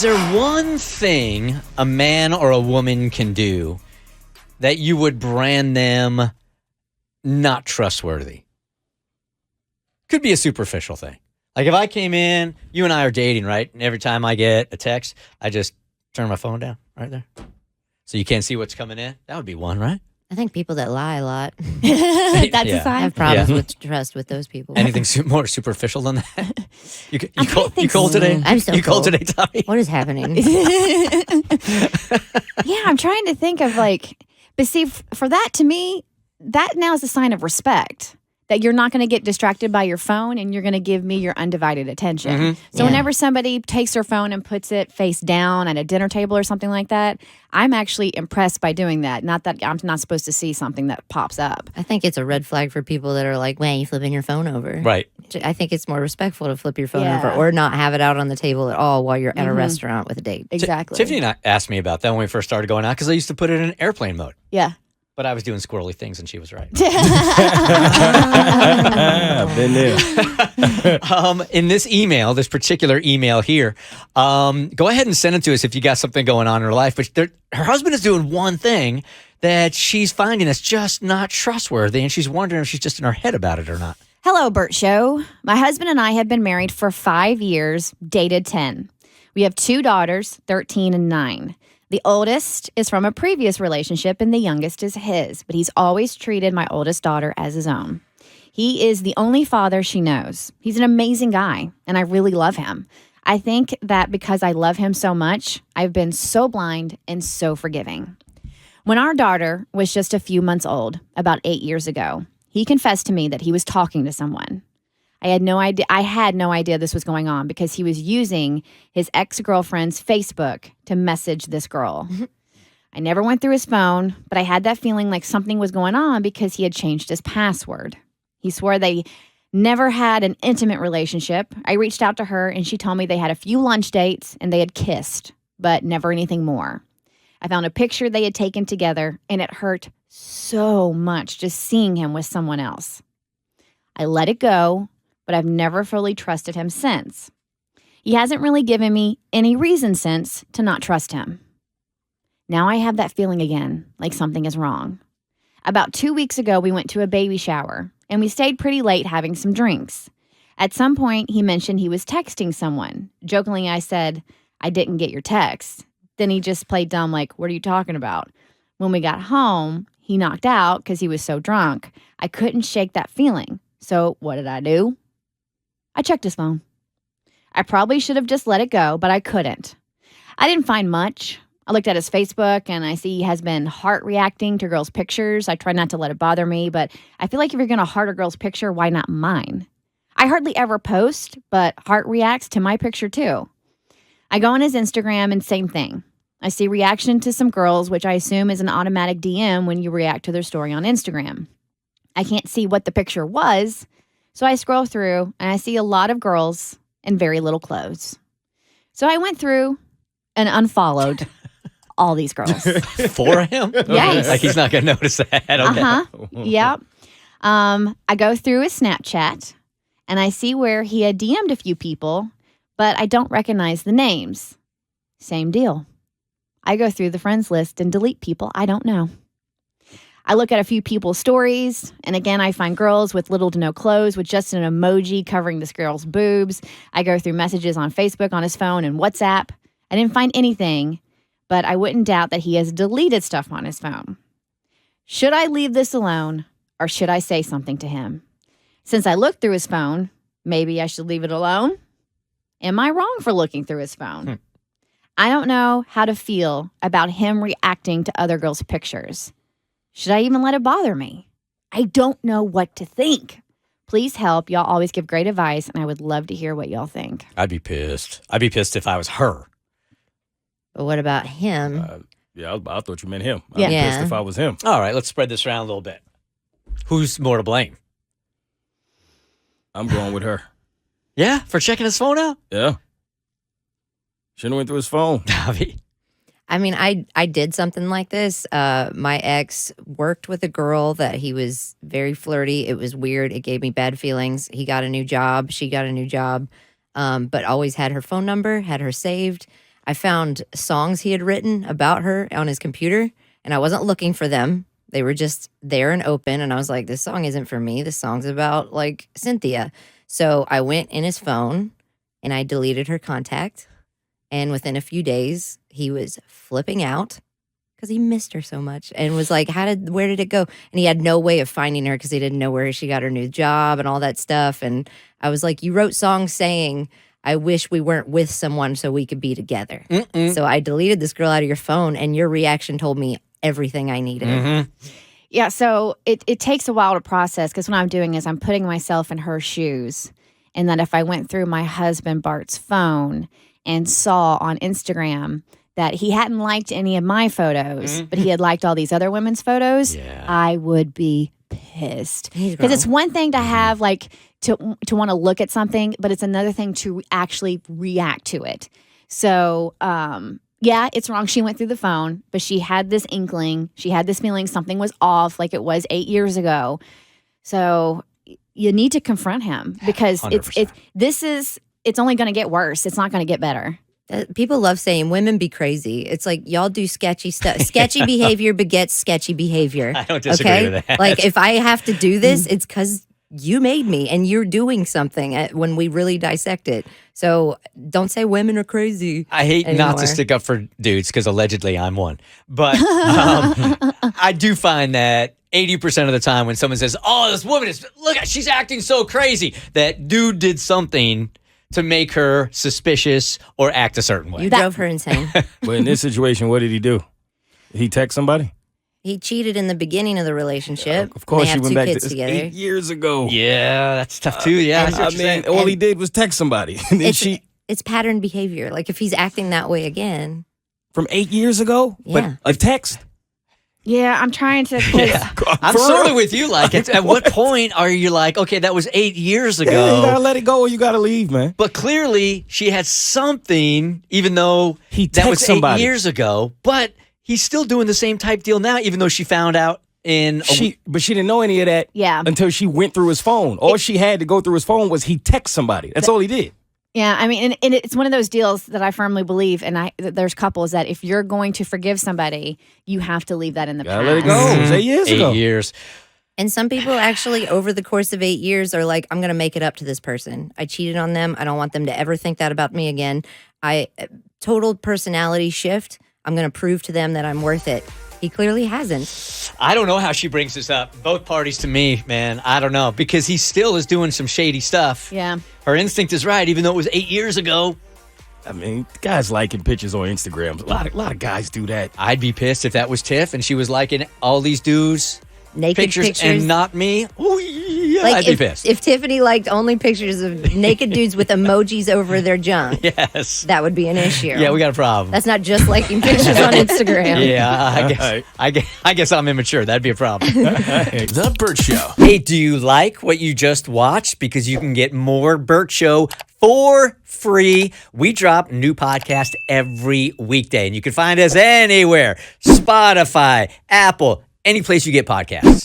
Is there one thing a man or a woman can do that you would brand them not trustworthy? Could be a superficial thing. Like if I came in, you and I are dating, right? And every time I get a text, I just turn my phone down right there. So you can't see what's coming in. That would be one, right? I think people that lie a lot. That's a sign. I have problems with trust with those people. Anything more superficial than that? You cold today? I'm so You cold cold today, Tommy? What is happening? Yeah, I'm trying to think of but see, for that to me, that now is a sign of respect. That you're not going to get distracted by your phone and you're going to give me your undivided attention. Mm-hmm. So whenever somebody takes their phone and puts it face down at a dinner table or something like that, I'm actually impressed by doing that. Not that I'm not supposed to see something that pops up. I think it's a red flag for people that are like, "Wait, you flipping your phone over?" Right. I think it's more respectful to flip your phone over or not have it out on the table at all while you're at a restaurant with a date. Exactly. Tiffany asked me about that when we first started going out because I used to put it in airplane mode. Yeah. But I was doing squirrely things and she was right. Been there. In this email, this particular email here, go ahead and send it to us if you got something going on in her life. But her husband is doing one thing that she's finding that's just not trustworthy, and she's wondering if she's just in her head about it or not. Hello, Bert Show. My husband and I have been married for 5 years, dated 10. We have 2 daughters, 13 and 9. The oldest is from a previous relationship and the youngest is his, but he's always treated my oldest daughter as his own. He is the only father she knows. He's an amazing guy, and I really love him. I think that because I love him so much, I've been so blind and so forgiving. When our daughter was just a few months old, about 8 years ago, he confessed to me that he was talking to someone. I had no idea this was going on because he was using his ex-girlfriend's Facebook to message this girl. I never went through his phone, but I had that feeling like something was going on because he had changed his password. He swore they never had an intimate relationship. I reached out to her and she told me they had a few lunch dates and they had kissed, but never anything more. I found a picture they had taken together and it hurt so much just seeing him with someone else. I let it go, but I've never fully trusted him since. He hasn't really given me any reason since to not trust him. Now I have that feeling again, like something is wrong. About 2 weeks ago, we went to a baby shower, and we stayed pretty late having some drinks. At some point, he mentioned he was texting someone. Jokingly, I said, "I didn't get your text." Then he just played dumb like, "What are you talking about?" When we got home, he knocked out because he was so drunk. I couldn't shake that feeling. So what did I do? I checked his phone. I probably should have just let it go, but I couldn't. I didn't find much. I looked at his Facebook and I see he has been heart reacting to girls' pictures. I try not to let it bother me, but I feel like if you're going to heart a girl's picture, why not mine? I hardly ever post, but heart reacts to my picture too. I go on his Instagram and same thing. I see reaction to some girls, which I assume is an automatic DM when you react to their story on Instagram. I can't see what the picture was, so I scroll through and I see a lot of girls in very little clothes. So I went through and unfollowed all these girls. For him? Yes. Like he's not going to notice that. Okay. Yep. I go through his Snapchat and I see where he had DM'd a few people, but I don't recognize the names. Same deal. I go through the friends list and delete people I don't know. I look at a few people's stories, and again, I find girls with little to no clothes with just an emoji covering this girl's boobs. I go through messages on Facebook, on his phone, and WhatsApp. I didn't find anything, but I wouldn't doubt that he has deleted stuff on his phone. Should I leave this alone, or should I say something to him? Since I looked through his phone, maybe I should leave it alone? Am I wrong for looking through his phone? I don't know how to feel about him reacting to other girls' pictures. Should I even let it bother me? I don't know what to think. Please help. Y'all always give great advice, and I would love to hear what y'all think. I'd be pissed. I'd be pissed if I was her. But what about him? I thought you meant him. I'd be pissed if I was him. All right, let's spread this around a little bit. Who's more to blame? I'm going with her. Yeah, for checking his phone out? Yeah. Shouldn't have went through his phone. I mean, I did something like this. My ex worked with a girl that he was very flirty. It was weird. It gave me bad feelings. He got a new job. She got a new job, but always had her phone number, had her saved. I found songs he had written about her on his computer, and I wasn't looking for them. They were just there and open, and I was like, this song isn't for me. This song's about, like, Cynthia. So I went in his phone, and I deleted her contact, and within a few days, he was flipping out because he missed her so much and was like, where did it go? And he had no way of finding her because he didn't know where she got her new job and all that stuff. And I was like, you wrote songs saying, I wish we weren't with someone so we could be together. So I deleted this girl out of your phone, and your reaction told me everything I needed. Yeah, so it takes a while to process because what I'm doing is I'm putting myself in her shoes. And then if I went through my husband Bart's phone and saw on Instagram that he hadn't liked any of my photos, but he had liked all these other women's photos, I would be pissed. Because it's one thing to have like to want to look at something, but it's another thing to actually react to it. So, yeah, it's wrong. She went through the phone, but she had this inkling. She had this feeling something was off, like it was 8 years ago. So you need to confront him because 100%. It's only going to get worse. It's not going to get better. People love saying women be crazy. It's like y'all do sketchy stuff. Sketchy behavior begets sketchy behavior. I don't disagree with that. Like if I have to do this, it's because you made me and you're doing something when we really dissect it. So don't say women are crazy. I hate not anymore. to stick up for dudes because allegedly I'm one. But I do find that 80% of the time when someone says, oh, this woman she's acting so crazy, that dude did something to make her suspicious or act a certain way. You drove her insane. But in this situation, what did he do? He text somebody? He cheated in the beginning of the relationship. Of course, they he have went two back kids to together. 8 years ago. Yeah, that's tough too. Yeah, I see what I you're mean, saying. all he did was text somebody. And then It's pattern behavior. Like if he's acting that way again. from 8 years ago? Yeah. But a text? Yeah, I'm trying to. I'm sort of with you. Like, at what point are you like, okay, that was 8 years ago? Yeah, you gotta let it go or you gotta leave, man. But clearly, she had something, even though that was text somebody. 8 years ago. But he's still doing the same type deal now, even though she found out in. But she didn't know any of that until she went through his phone. All she had to go through his phone was he text somebody. That's all he did. Yeah, I mean, and it's one of those deals that I firmly believe, and there's couples that if you're going to forgive somebody, you have to leave that in the past. Let it go. It was 8 years ago. 8 years. And some people actually, over the course of 8 years, are like, I'm going to make it up to this person. I cheated on them. I don't want them to ever think that about me again. Total personality shift. I'm going to prove to them that I'm worth it. He clearly hasn't. I don't know how she brings this up. Both parties to me, man. I don't know. Because he still is doing some shady stuff. Yeah. Her instinct is right, even though it was 8 years ago. I mean, guys liking pictures on Instagram. A lot of guys do that. I'd be pissed if that was Tiff and she was liking all these dudes' Naked pictures. and not me. Ooh, yeah, Like I'd be pissed. if Tiffany liked only pictures of naked dudes with emojis over their junk, Yes. that would be an issue. Yeah, we got a problem. That's not just liking pictures on Instagram. Yeah, I guess I'm immature. That'd be a problem. The Bert Show. Hey, do you like what you just watched? Because you can get more Bert Show for free. We drop new podcast every weekday, and you can find us anywhere. Spotify, Apple, any place you get podcasts.